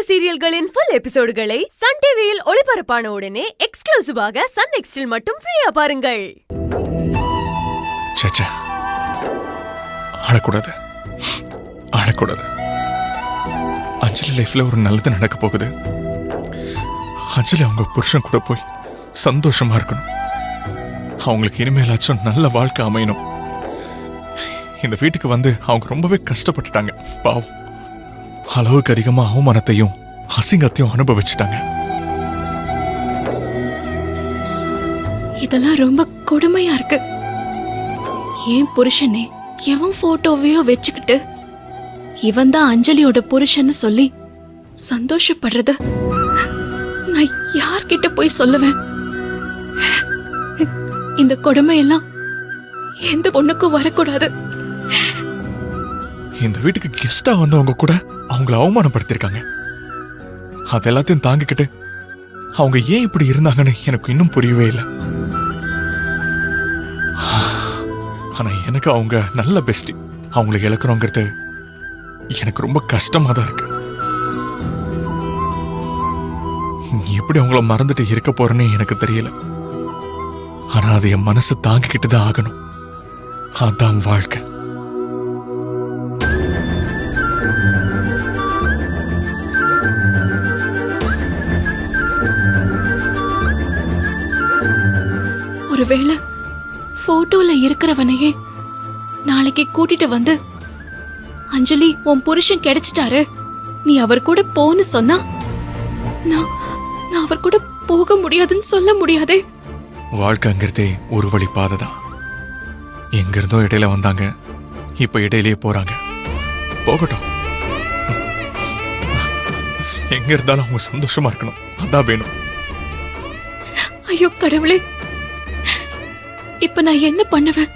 சீரியல்களின் full எபிசோடுகளை Sun டிவியில் ஒளிபரப்பான உடனே எக்ஸ்க்ளூசிவாக சன் நெக்ஸ்டில் மட்டும் ஃப்ரீயா பாருங்கள். சேச்சா, அழக்கூடாது அழக்கூடாது. அஞ்சலி லைஃப்ல ஒரு நல்லது நடக்க போகுது. அஞ்சலி அவங்க புருஷன் கூட போய் சந்தோஷமா இருக்கணும். அவங்களுக்கு இனிமேலாச்சும் நல்ல வாழ்க்கை அமையணும். இந்த வீட்டுக்கு வந்து அவங்க ரொம்பவே கஷ்டப்பட்டுட்டாங்க. பாவம், அளவுக்கு அதிகமா அவமானத்தையும் அசிங்கத்தையும் அனுபவிச்சுட்டாங்க. இதெல்லாம் ரொம்ப கொடுமையா இருக்கு. ஏன் புருஷனே எவன் போட்டோவையோ வச்சுக்கிட்டு இவன் தான் அஞ்சலியோட புருஷன்னு சொல்லி சந்தோஷப்படுறது நான் யார்கிட்ட போய் சொல்லுவேன்? இந்த கொடுமையெல்லாம் எந்த பொண்ணுக்கும் வரக்கூடாது. இந்த வீட்டுக்கு கெஸ்டா வந்தவங்க கூட அவங்கள அவமானப்படுத்திருக்காங்க. அது எல்லாத்தையும் தாங்கிக்கிட்டு அவங்க ஏன் இப்படி இருந்தாங்கன்னு எனக்கு இன்னும் புரியவே இல்லை. ஆனா எனக்கு அவங்க நல்ல பெஸ்டி. அவங்களை இழக்கிறோங்கிறது எனக்கு ரொம்ப கஷ்டமா தான் இருக்கு. நீ எப்படி அவங்கள மறந்துட்டு இருக்க போறேன்னு எனக்கு தெரியல. ஆனா அது என் மனசு தாங்கிக்கிட்டு தான் ஆகணும். அதான் வாழ்க்கை. ஒருவேளை போட்டோல இருக்கிறவனையே நாளைக்கு கூட்டிட்டு வந்து அஞ்சலி உன் புருஷன் கிடைச்சிட்டாரு, நீ அவர் கூட போன்னு சொன்னா நான் அவர் கூட போக முடியாதுன்னு சொல்ல முடியாதே. வாழ்க்கைங்கிறதே ஒரு வழி பாதை தான். எங்க இருந்தோ இடையில வந்தாங்க, இப்ப இடையிலேயே போறாங்க. போகட்டும். எங்க இருந்தாலும் அவங்க சந்தோஷமா இருக்கணும். அதான் வேணும். ஐயோ கடவுளே, இப்ப நான் என்ன பண்ணுவேன்?